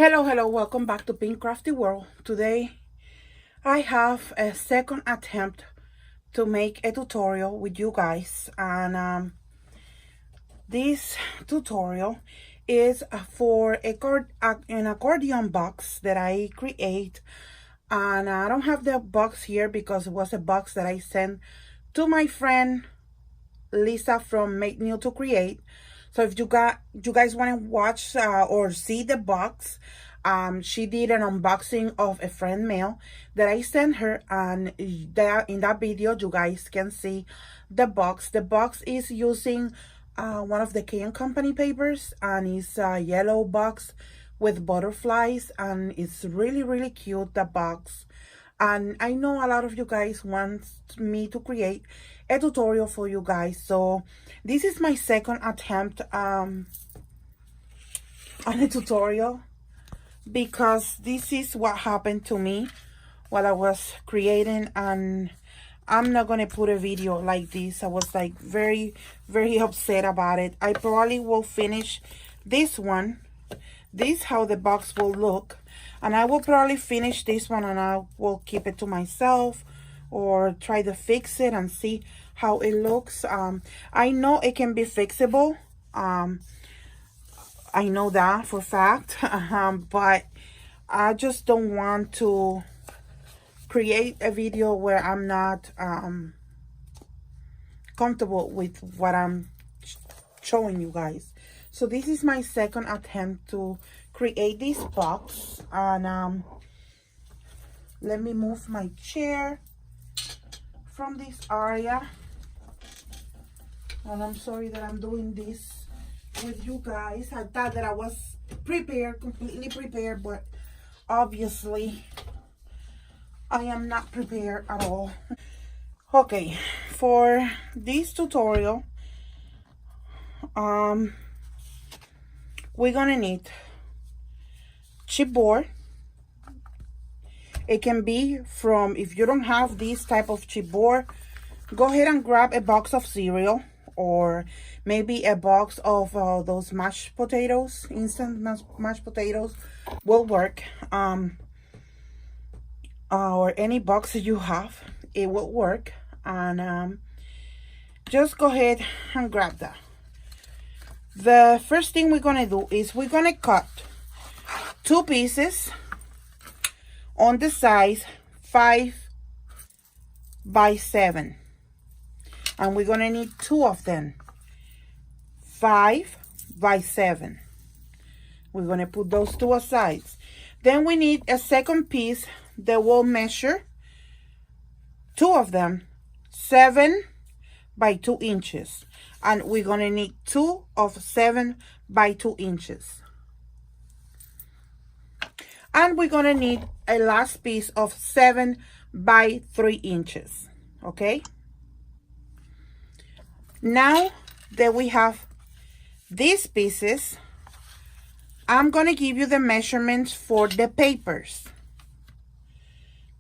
Hello, welcome back to Pink Crafty World. Today I have a second attempt to make a tutorial with you guys, and this tutorial is for an accordion box that I create. And I don't have the box here because it was a box that I sent to my friend Lisa from Make New to Create. So if you guys want to watch or see the box, she did an unboxing of a friend mail that I sent her, and in that video you guys can see the box. The box is using one of the K&N Company papers, and it's a yellow box with butterflies, and it's really cute, the box. And I know a lot of you guys want me to create a tutorial for you guys, so this is my second attempt on a tutorial, because this is what happened to me while I was creating, and I'm not gonna put a video like this. I was like very upset about it. I probably will finish this one. This is how the box will look, and I will probably finish this one and I will keep it to myself or try to fix it and see how it looks. I know it can be fixable. I know that for a fact, but I just don't want to create a video where I'm not comfortable with what I'm showing you guys. So this is my second attempt to create this box, and let me move my chair from this area. And I'm sorry that I'm doing this with you guys. I thought that I was prepared, completely prepared, but obviously I am not prepared at all. Okay, for this tutorial, we're gonna need chipboard. It can be from, if you don't have this type of chipboard, go ahead and grab a box of cereal, or maybe a box of those mashed potatoes. Instant mashed potatoes will work. Or any box that you have, it will work. And just go ahead and grab that. The first thing we're gonna do is we're gonna cut two pieces on the size 5 by 7, and we're gonna need two of them, 5 by 7. We're gonna put those two aside. Then we need a second piece that will measure, two of them, 7 by 2 inches, and we're gonna need two of 7 by 2 inches. And we're gonna need a last piece of 7 by 3 inches. Okay, now that we have these pieces, I'm gonna give you the measurements for the papers.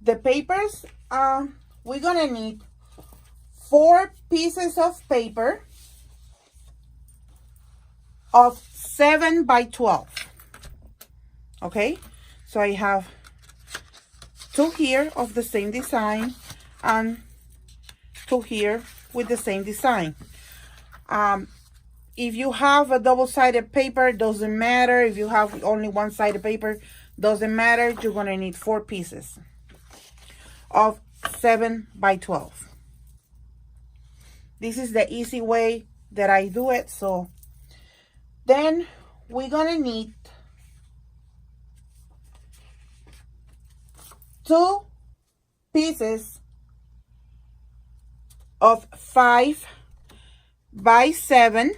The papers, we're gonna need 4 pieces of paper of 7 by 12. Okay, so I have 2 here of the same design and 2 here with the same design. If you have a double-sided paper, doesn't matter. If you have only one-sided paper, doesn't matter. You're gonna need 4 pieces of 7 by 12. This is the easy way that I do it. So then we're gonna need 2 pieces of 5 by 7,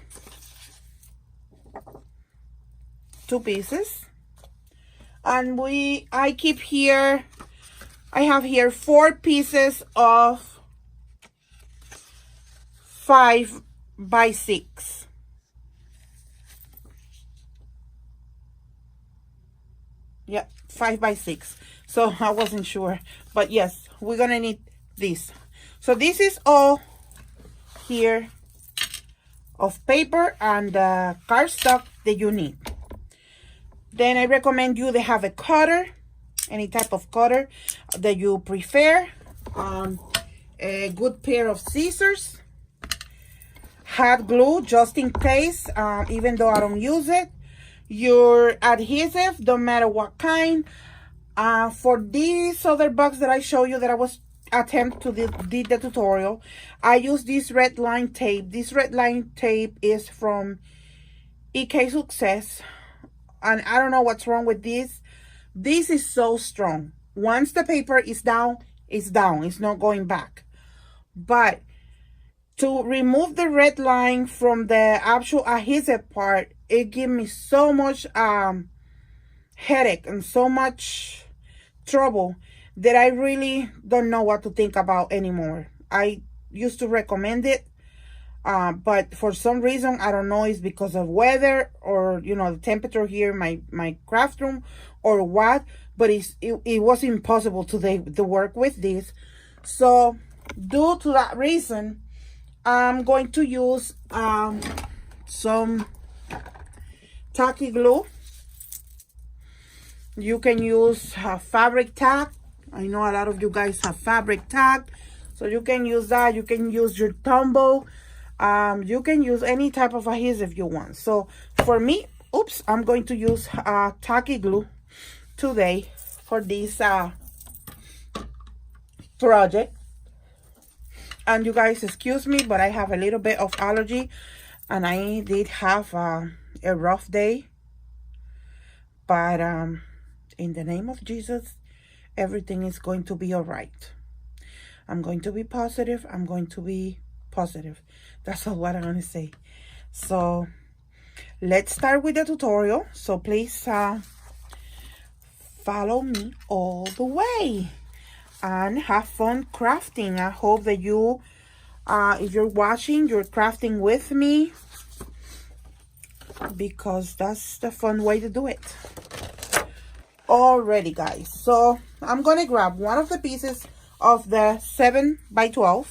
2 pieces, and I have here 4 pieces of 5 by 6. Yeah, 5 by 6. So I wasn't sure, but yes, we're gonna need this. So this is all here of paper and cardstock that you need. Then I recommend you to have a cutter, any type of cutter that you prefer. A good pair of scissors. Hot glue, just in case, even though I don't use it. Your adhesive, don't matter what kind. For these other box that I show you that I was attempt to did the tutorial, I use this red line tape. This red line tape is from EK Success, and I don't know what's wrong with this. This is so strong. Once the paper is down, it's down. It's not going back. But to remove the red line from the actual adhesive part, it gives me so much headache and so much trouble that I really don't know what to think about anymore. I used to recommend it, but for some reason, I don't know, it's because of weather or, you know, the temperature here in my craft room or what, but it was impossible today to work with this. So due to that reason, I'm going to use some tacky glue. You can use fabric tack. I know a lot of you guys have fabric tack, so you can use that. You can use your Tombow. You can use any type of adhesive you want. So for me, oops, I'm going to use tacky glue today for this project. And you guys, excuse me, but I have a little bit of allergy, and I did have a rough day. But in the name of Jesus, everything is going to be all right. I'm going to be positive. I'm going to be positive. That's all what I'm going to say. So let's start with the tutorial. So please follow me all the way and have fun crafting. I hope that you, if you're watching, you're crafting with me, because that's the fun way to do it. Alrighty, guys, so I'm gonna grab one of the pieces of the 7x12,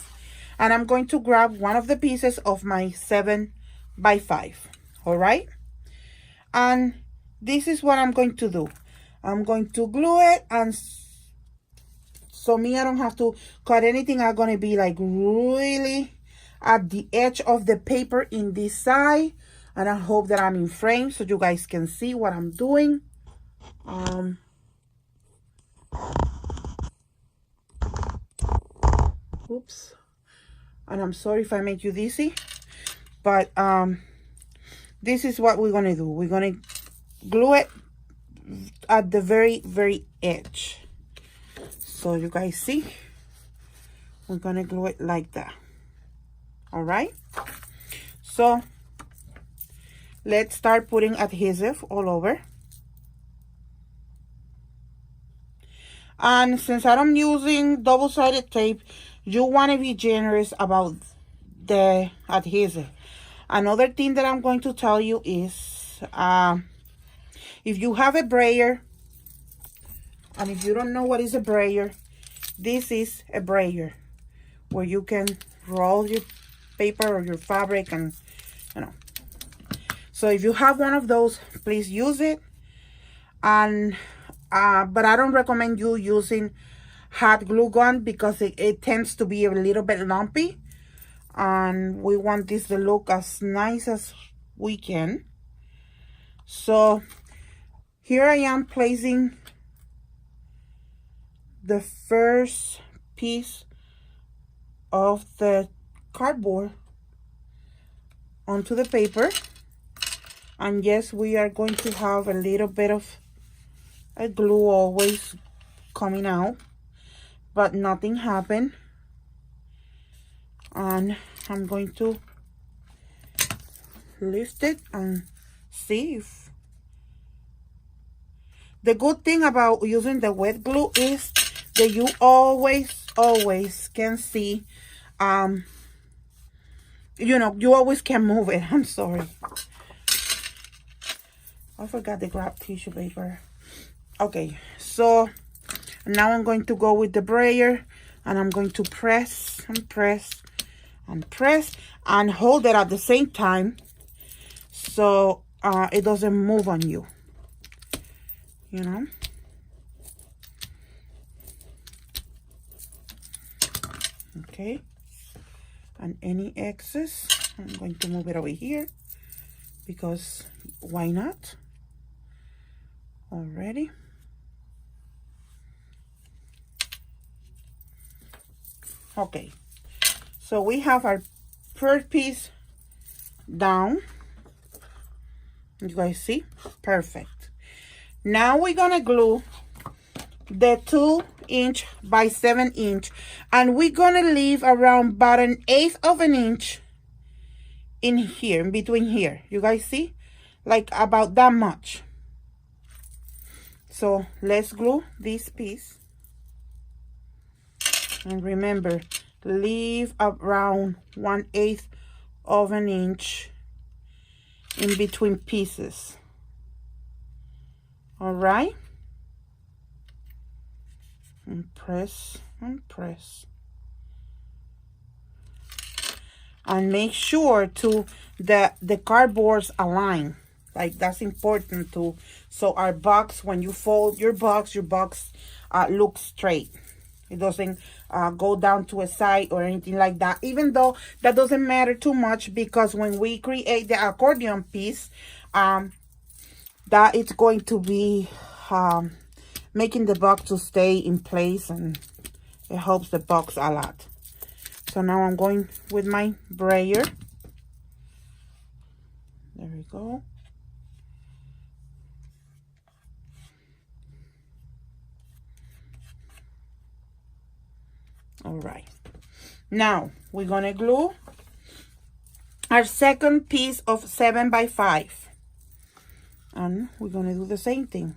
and I'm going to grab one of the pieces of my 7x5. All right, and this is what I'm going to do. I'm going to glue it, and so I don't have to cut anything. I'm going to be like really at the edge of the paper in this side. And I hope that I'm in frame so you guys can see what I'm doing. Oops. And I'm sorry if I make you dizzy. But this is what we're going to do. We're going to glue it at the very, very edge. So you guys see, we're gonna glue it like that. All right, so let's start putting adhesive all over. And since I'm using double-sided tape, you want to be generous about the adhesive. Another thing that I'm going to tell you is if you have a brayer, and if you don't know what is a brayer, this is a brayer where you can roll your paper or your fabric, and you know. So if you have one of those, please use it. And but I don't recommend you using hot glue gun because it tends to be a little bit lumpy, and we want this to look as nice as we can. So here I am placing the first piece of the cardboard onto the paper, and yes, we are going to have a little bit of a glue always coming out, but nothing happened. And I'm going to lift it and see if the good thing about using the wet glue is that you always can see, you know, you always can move it. I'm sorry, I forgot to grab tissue paper. Okay, so now I'm going to go with the brayer, and I'm going to press and press and press and hold it at the same time so it doesn't move on you. you know. Okay, and any excess, I'm going to move it over here because why not? Already. Okay, so we have our first piece down. You guys see? Perfect. Now we're gonna glue the 2" by 7" and we're gonna leave around about 1/8 of an inch in here, in between here. You guys see? Like about that much. So let's glue this piece. And remember, leave around 1/8 of an inch in between pieces. All right? And press and press. And make sure to the cardboards align. Like that's important too. So our box, when you fold your box looks straight. It doesn't go down to a side or anything like that. Even though that doesn't matter too much, because when we create the accordion piece, that it's going to be making the box to stay in place, and it helps the box a lot. So now I'm going with my brayer. There we go. All right. Now we're gonna glue our second piece of 7 by 5. And we're gonna do the same thing.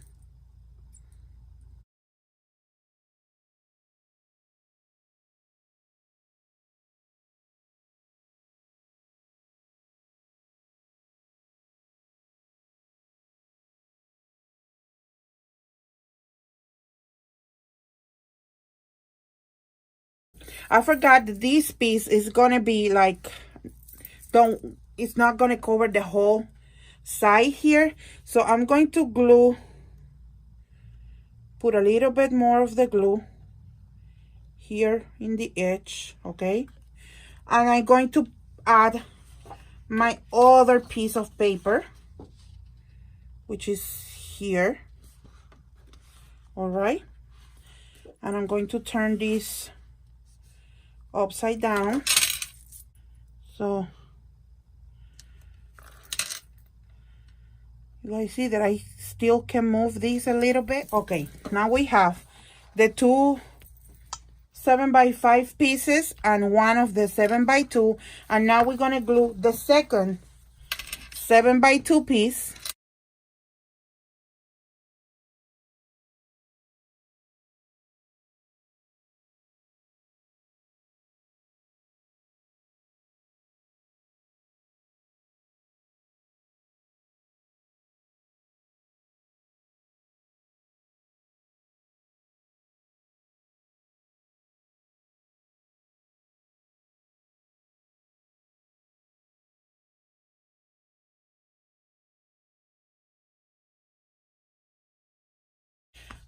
I forgot that this piece is gonna be like, it's not gonna cover the whole side here. So I'm going to glue, put a little bit more of the glue here in the edge, okay? And I'm going to add my other piece of paper, which is here. All right. And I'm going to turn this upside down. So you guys see that I still can move this a little bit. Okay, now we have the 2 7 by 5 pieces and one of the 7 by 2, and now we're gonna glue the second 7 by 2 piece.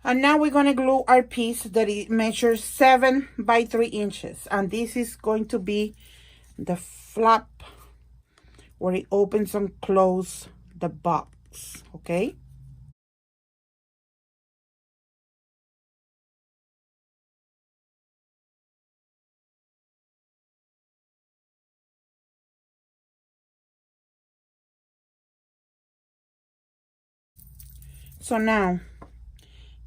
And now we're going to glue our piece that it measures 7 by 3 inches. And this is going to be the flap where it opens and closes the box, okay? So now,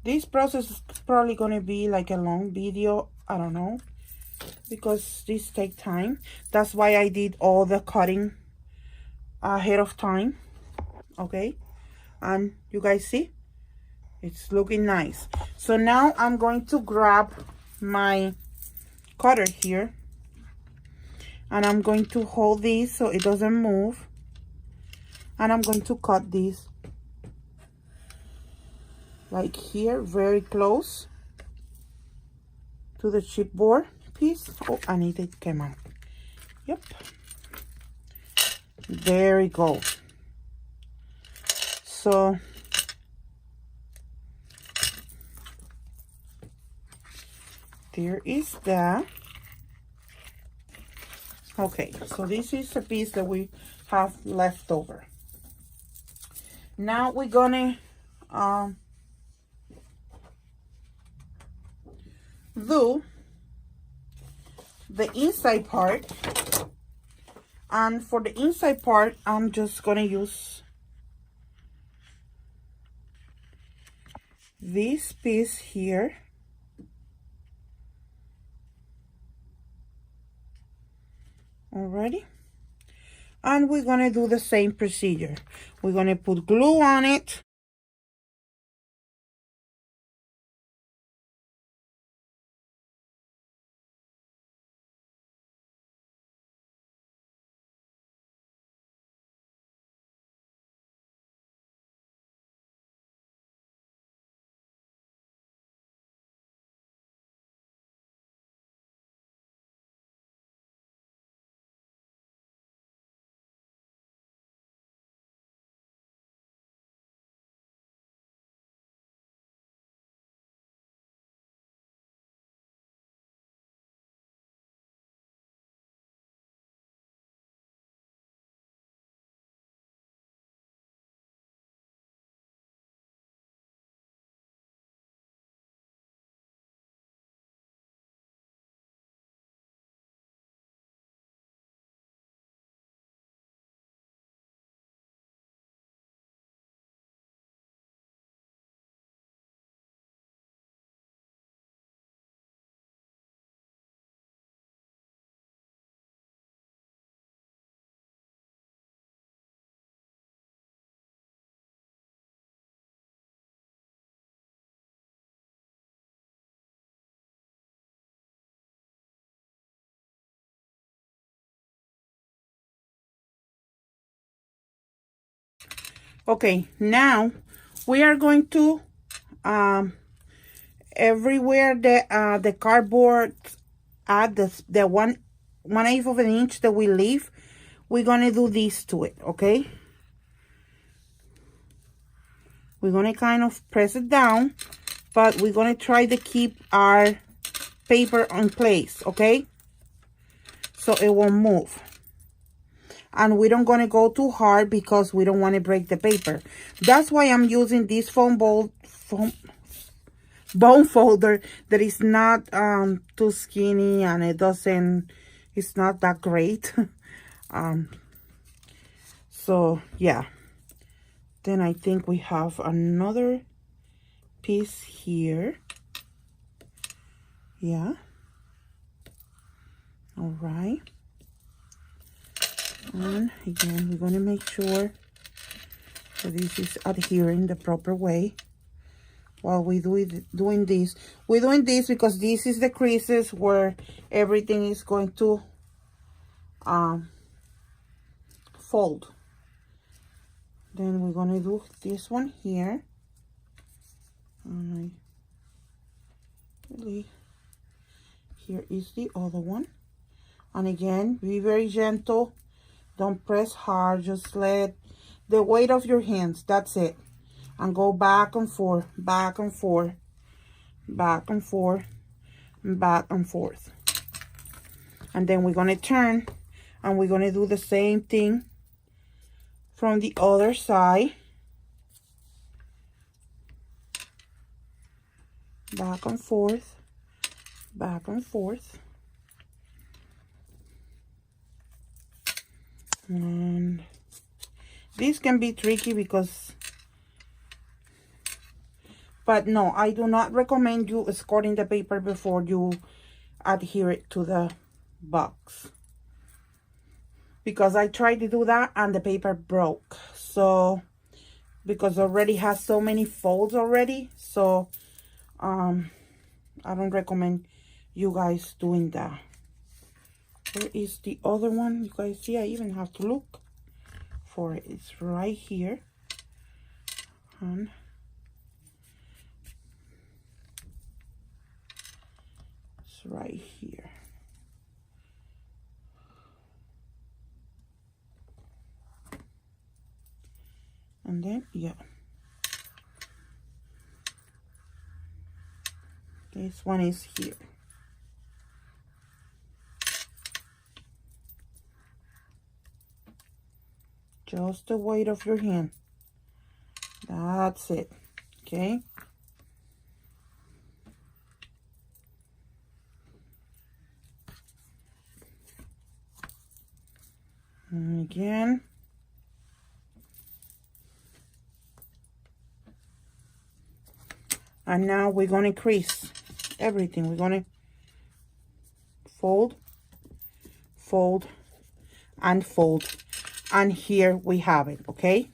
this process is probably going to be like a long video. I don't know, because this takes time. That's why I did all the cutting ahead of time, okay? And you guys see, it's looking nice. So now I'm going to grab my cutter here, and I'm going to hold this so it doesn't move, and I'm going to cut this like here, very close to the chipboard piece. Oh, and it came out. Yep, there we go. So there is that. Okay, so this is a piece that we have left over. Now we're gonna do the inside part, and for the inside part I'm just gonna use this piece here. Alrighty, and we're gonna do the same procedure. We're gonna put glue on it. Okay, now we are going to everywhere the cardboard at the 1/8 of an inch that we leave, we're gonna do this to it. Okay, we're gonna kind of press it down, but we're gonna try to keep our paper in place, okay, so it won't move. And we don't gonna go too hard because we don't want to break the paper. That's why I'm using this bone folder that is not too skinny, and it's not that great. So yeah, then I think we have another piece here. Yeah, all right. And again, we're going to make sure that this is adhering the proper way while we doing this. We're doing this because this is the creases where everything is going to fold. Then we're going to do this one here. And here is the other one. And again, be very gentle. Don't press hard, just let the weight of your hands, that's it. And go back and forth, back and forth, back and forth, back and forth. And then we're gonna turn and we're gonna do the same thing from the other side. Back and forth, back and forth. And this can be tricky because, but no, I do not recommend you scouring the paper before you adhere it to the box, because I tried to do that and the paper broke. So because it already has so many folds already, so I don't recommend you guys doing that. Where is the other one? You guys see, I even have to look for it. It's right here. And it's right here. And then, yeah. This one is here. Just the weight of your hand. That's it. Okay. And again. And now we're going to crease everything. We're going to fold, fold, and fold. And here we have it, okay?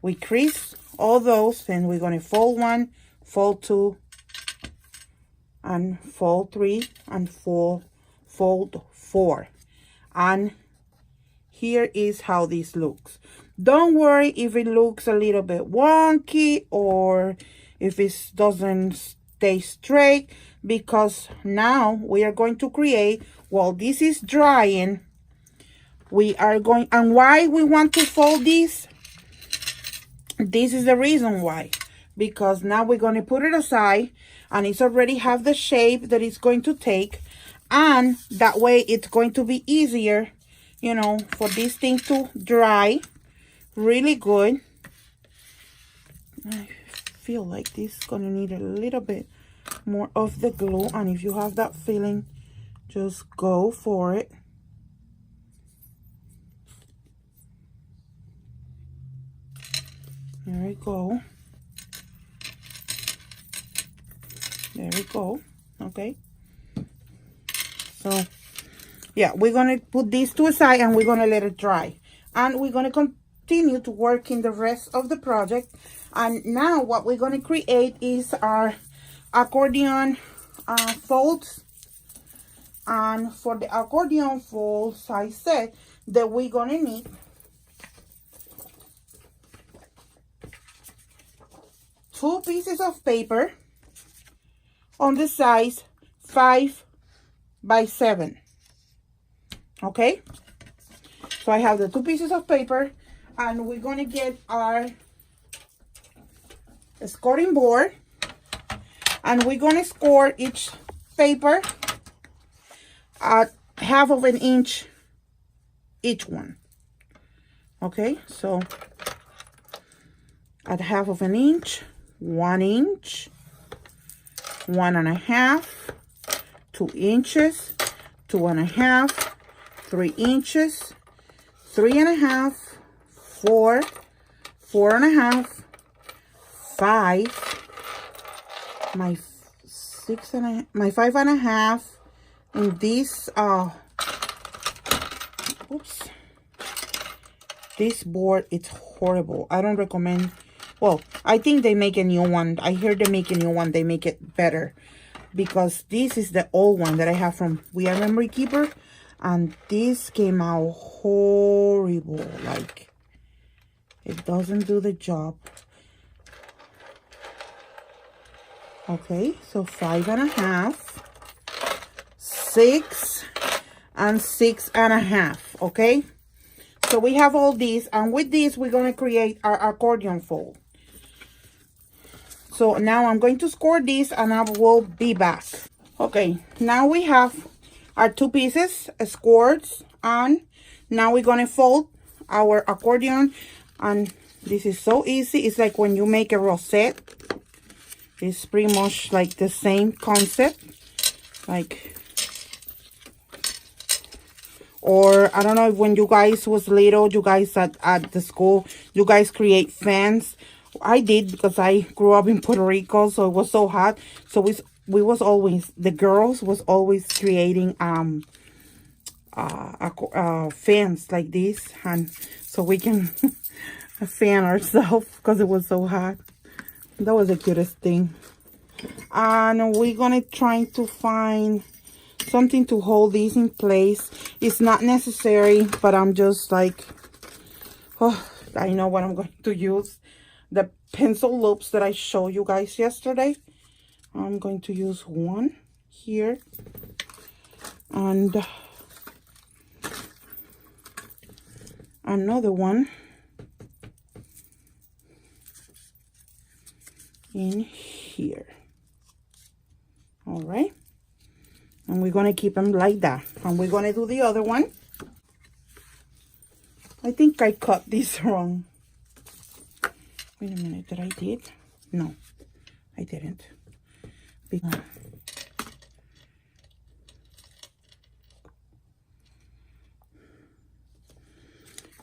We crease all those, and we're going to fold 1, fold 2, and fold 3, and fold 4. And here is how this looks. Don't worry if it looks a little bit wonky or if it doesn't stay straight, because now we are going to create, while this is drying, we are going, and why we want to fold this is the reason why, because now we're going to put it aside, and it's already have the shape that it's going to take, and that way it's going to be easier, you know, for this thing to dry really good. I feel like this is going to need a little bit more of the glue, and if you have that feeling, just go for it. There we go. There we go. Okay. So, yeah, we're going to put this to a side, and we're going to let it dry. And we're going to continue to work in the rest of the project. And now what we're going to create is our accordion folds. And for the accordion folds, I said that we're going to need 2 pieces of paper on the size 5 by 7. Okay, so I have the 2 pieces of paper, and we're going to get our scoring board, and we're going to score each paper at 1/2 of an inch each one. Okay, so at 1/2 of an inch, 1 inch, 1 1/2, 2 inches, 2 1/2, 3 inches, 3 1/2, 4, 4 1/2, 5, my 6 1/2, my 5 1/2, and this oops, this board, it's horrible. I don't recommend. Well, I think they make a new one. I heard they make a new one. They make it better, because this is the old one that I have from We Are Memory Keeper, and this came out horrible. Like, it doesn't do the job. Okay, so 5 1/2, 6, and 6 1/2. Okay, so we have all these, and with this we're going to create our accordion fold. So now I'm going to score this, and I will be back. Okay, now we have our 2 pieces scored, and now we're going to fold our accordion. And this is so easy. It's like when you make a rosette. It's pretty much like the same concept. Like, or I don't know if when you guys was little, you guys at the school, you guys create fans. I did, because I grew up in Puerto Rico, so it was so hot. So we was always, the girls was always creating fans like this, and so we can fan ourselves because it was so hot. That was the cutest thing. And we're gonna try to find something to hold these in place. It's not necessary, but I'm just like, oh, I know what I'm going to use. The pencil loops that I showed you guys yesterday. I'm going to use one here, and another one in here. All right, and we're going to keep them like that, and we're going to do the other one. I think I cut this wrong. Wait a minute, did I did? No, I didn't.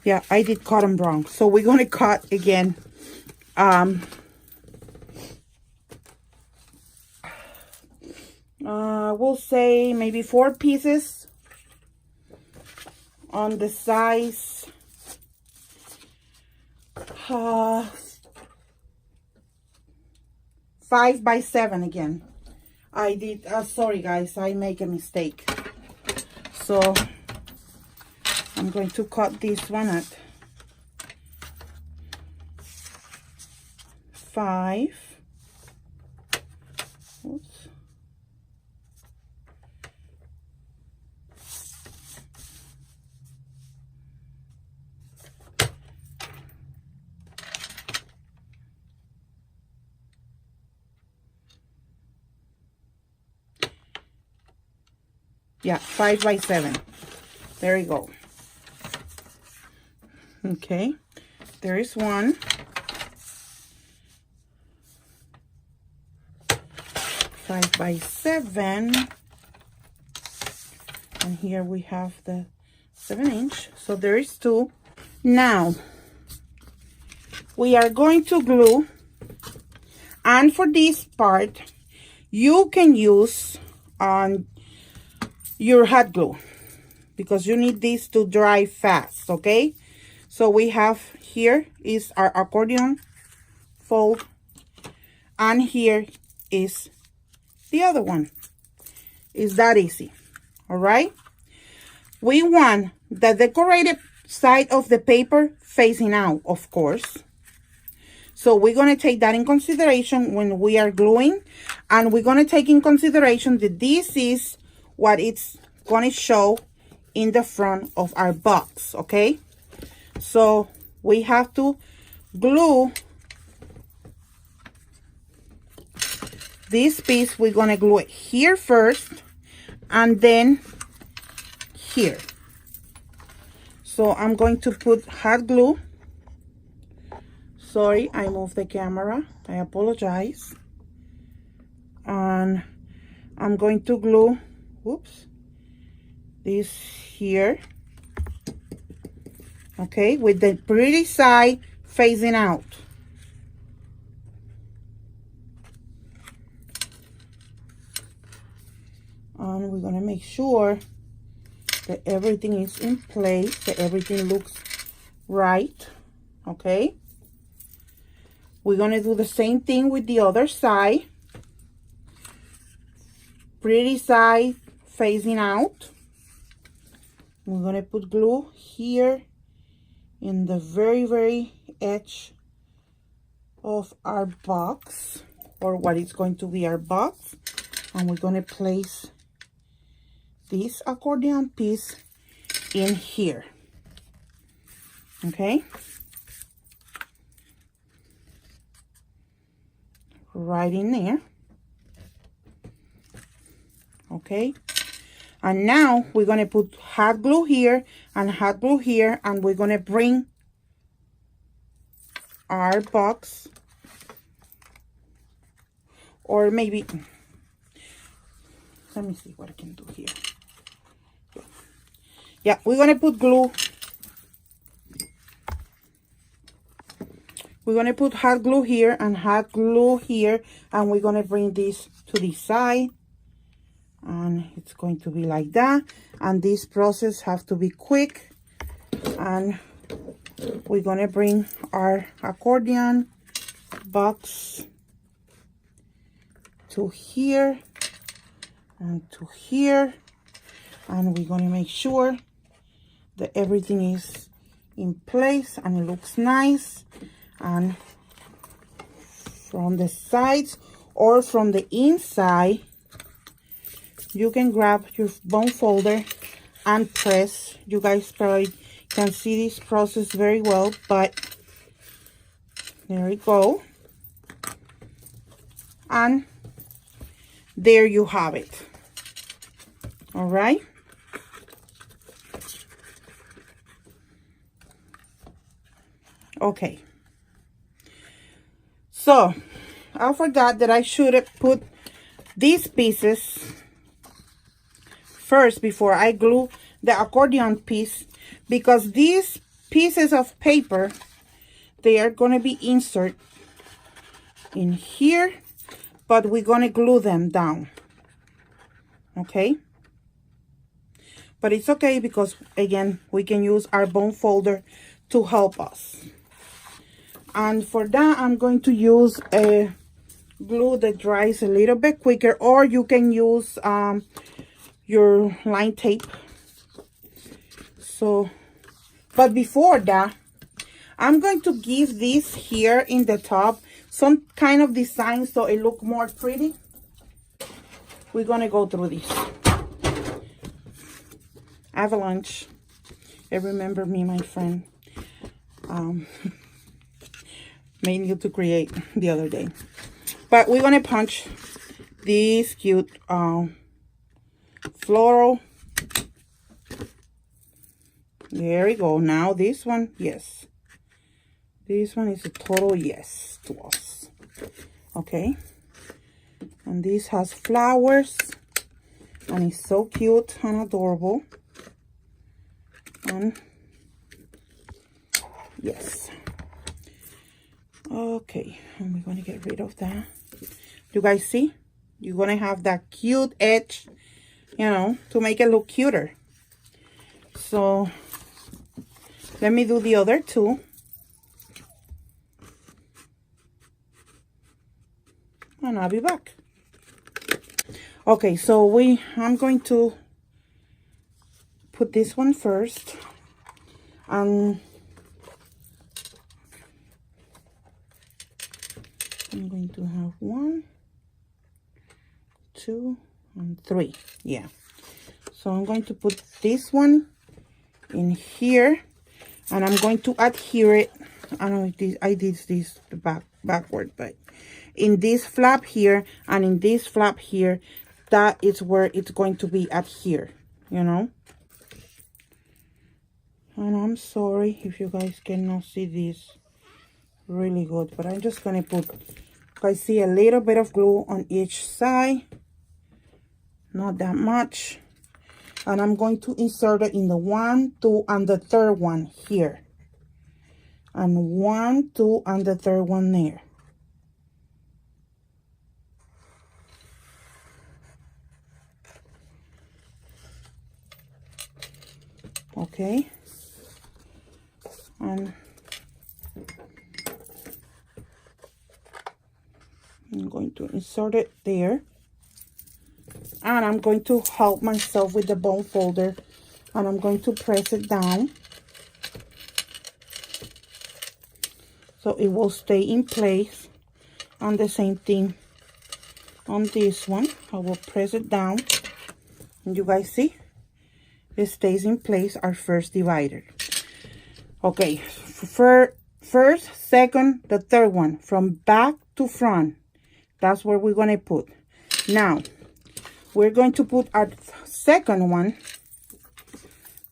Yeah, I did cut them wrong. So we're gonna cut again. We'll say maybe 4 pieces on the size 5 by 7 again. I did, sorry guys, I make a mistake. So I'm going to cut this one at 5. Oops. Yeah, 5 by 7. There you go. Okay, there is one. 5 by 7. And here we have the 7-inch. So there is 2. Now, we are going to glue. And for this part, you can use your hot glue, because you need this to dry fast, okay? So we have here is our accordion fold, and here is the other one. It's that easy, all right? We want the decorated side of the paper facing out, of course. So we're going to take that in consideration when we are gluing, and we're going to take in consideration that this is what it's going to show in the front of our box, okay? So we have to glue this piece. We're going to glue it here first and then here. So I'm going to put hot glue. Sorry, I moved the camera. I apologize. And I'm going to glue, oops, this here. Okay, with the pretty side facing out. And we're going to make sure that everything is in place, that everything looks right. Okay. We're going to do the same thing with the other side. Pretty side facing out. We're going to put glue here in the very edge of our box, or what is going to be our box. And we're going to place this accordion piece in here. Okay. Right in there. Okay. And now we're going to put hot glue here and hot glue here, and we're going to bring our box, or maybe, let me see what I can do here. Yeah, we're going to put glue. We're going to put hot glue here and hot glue here, and we're going to bring this to the side. And it's going to be like that. And this process have to be quick. And we're going to bring our accordion box to here and to here. And we're going to make sure that everything is in place and it looks nice. And from the sides or from the inside, you can grab your bone folder and press. You guys probably can see this process very well, but there we go. And there you have it. All right. Okay. So, I forgot that I should have put these pieces first before I glue the accordion piece, because these pieces of paper, they are going to be insert in here, but we're going to glue them down. Okay? But it's okay because, again, we can use our bone folder to help us. And for that, I'm going to use a glue that dries a little bit quicker, or you can use your line tape. So, but before that, I'm going to give this here in the top some kind of design so it look more pretty. We're gonna go through this. Avalanche. Remember me, my friend. Made you to create the other day. But we're gonna punch this cute floral. There we go. Now this one, yes. This one is a total yes to us. Okay. And this has flowers. And it's so cute and adorable. And yes. Okay. And we're going to get rid of that. You guys see? You're going to have that cute edge, you know, to make it look cuter. So, let me do the other two. And I'll be back. Okay, so I'm going to put this one first. And I'm going to have 1, 2, and 3. Yeah. So I'm going to put this one in here. And I'm going to adhere it. I don't know if I did this backward, but in this flap here and in this flap here, that is where it's going to be adhere, you know. And I'm sorry if you guys cannot see this really good, but I'm just going to put, I see a little bit of glue on each side, not that much. And I'm going to insert it in the 1, 2, and the third one here. And 1, 2, and the third one there. Okay. And I'm going to insert it there. And I'm going to help myself with the bone folder. And I'm going to press it down. So it will stay in place. And the same thing on this one. I will press it down. And you guys see? It stays in place, our first divider. Okay, first, second, the third one. From back to front. That's where we're going to put. Now, we're going to put our second one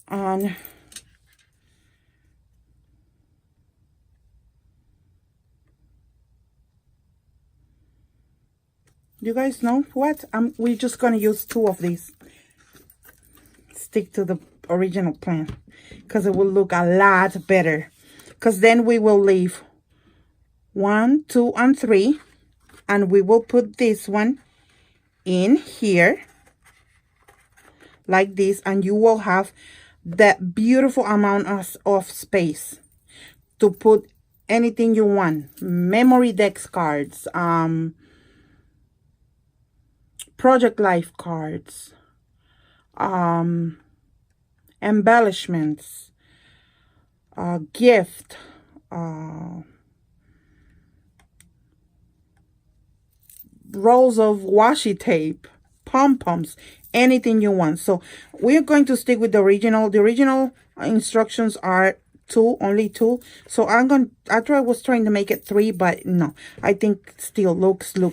on. You guys know what? We're just going to use 2 of these. Stick to the original plan. Because it will look a lot better. Because then we will leave 1, 2, and 3. And we will put this one in here like this, and you will have that beautiful amount of space to put anything you want. Memory decks cards, project life cards, embellishments, gift, rolls of washi tape, pom-poms, anything you want. So we're going to stick with the original. The original instructions are 2, only 2. So I was trying to make it 3, but no, I think still 2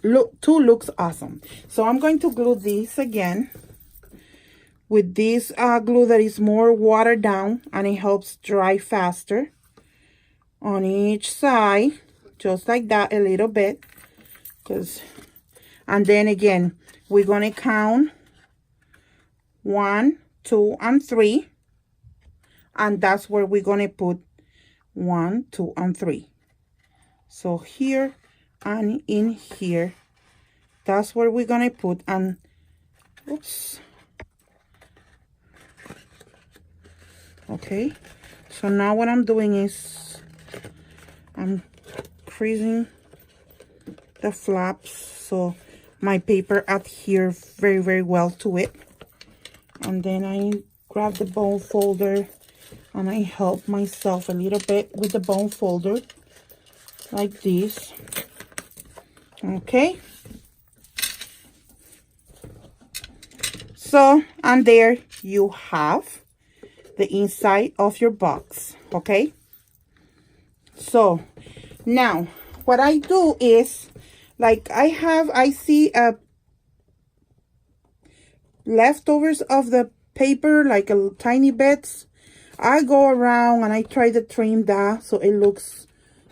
looks awesome. So I'm going to glue this again with this glue that is more watered down, and it helps dry faster. on each side, just like that, a little bit, and then again, we're gonna count 1, 2, and 3, and that's where we're gonna put 1, 2, and 3. So here and in here, that's where we're gonna put, and oops. Okay, so now what I'm doing is I'm creasing the flaps so my paper adhere very, very well to it. And then I grab the bone folder and I help myself a little bit with the bone folder like this. Okay, so and there you have the inside of your box. Okay, so now what I do is, like, I see leftovers of the paper, like a tiny bits. I go around and I try to trim that so it looks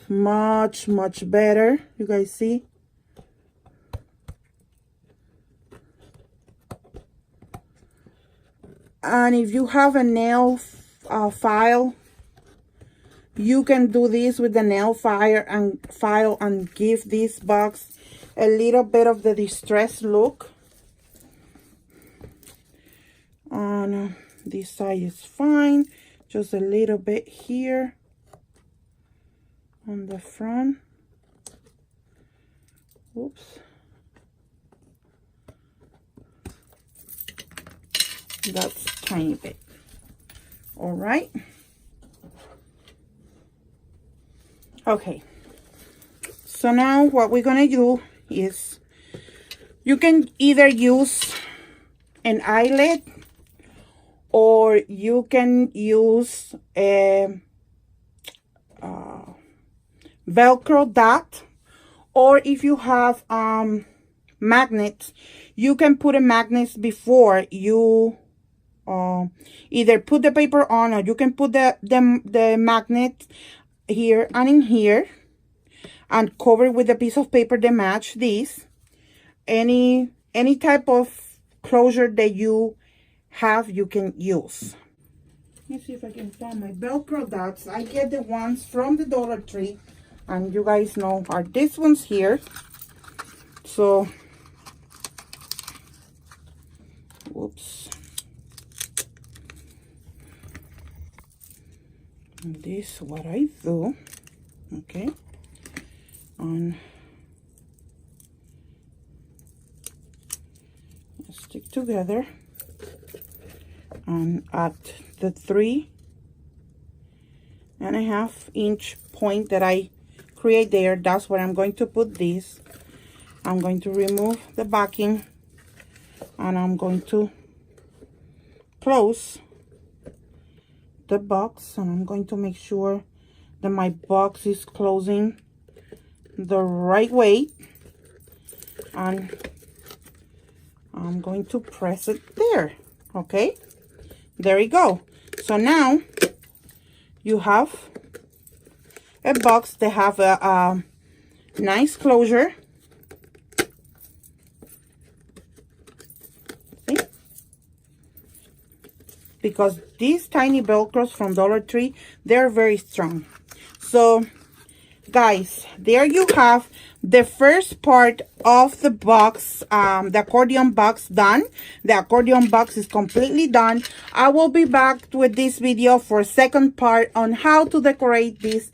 much, much better. You guys see? And if you have a nail file, you can do this with the nail file and give this box a little bit of the distressed look. On this side is fine, just a little bit here on the front. Oops. That's tiny bit. All right. Okay. So now what we're gonna do is, you can either use an eyelet or you can use a Velcro dot, or if you have magnets, you can put a magnet before you either put the paper on, or you can put the magnet here and in here and cover with a piece of paper that match this. Any type of closure that you have, you can use. Let me see if I can find my Velcro dots. I get the ones from the Dollar Tree, and you guys know are these ones here. So, whoops. And this is what I do. Okay. And stick together and at the 3.5 inch point that I create there, that's where I'm going to put this. I'm going to remove the backing and I'm going to close the box, and I'm going to make sure that my box is closing the right way, and I'm going to press it there. Okay, there you go. So now you have a box that have a nice closure. See? Because these tiny Velcros from Dollar Tree, they're very strong. So guys, there you have the first part of the box, the accordion box done. The accordion box is completely done. I will be back with this video for second part on how to decorate this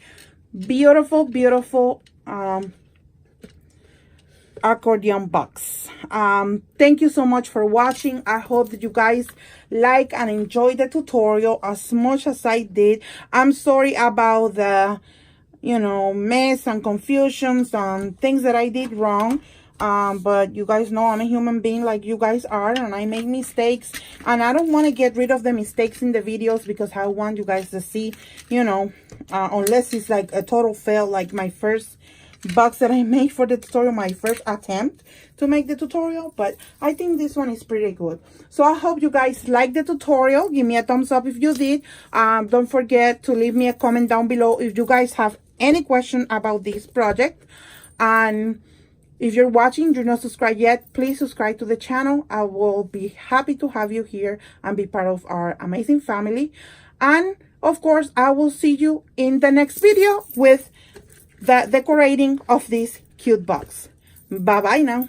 beautiful, beautiful accordion box. Thank you so much for watching. I hope that you guys like and enjoy the tutorial as much as I did. I'm sorry about the mess and confusions and things that I did wrong, but you guys know I'm a human being like you guys are, and I make mistakes, and I don't want to get rid of the mistakes in the videos because I want you guys to see, unless it's like a total fail like my first box that I made for the tutorial, my first attempt to make the tutorial, but I think this one is pretty good. So I hope you guys like the tutorial. Give me a thumbs up if you did. Don't forget to leave me a comment down below if you guys have any question about this project. And if you're watching, you're not subscribed yet, please subscribe to the channel. I will be happy to have you here and be part of our amazing family. And of course, I will see you in the next video with the decorating of this cute box. Bye bye now.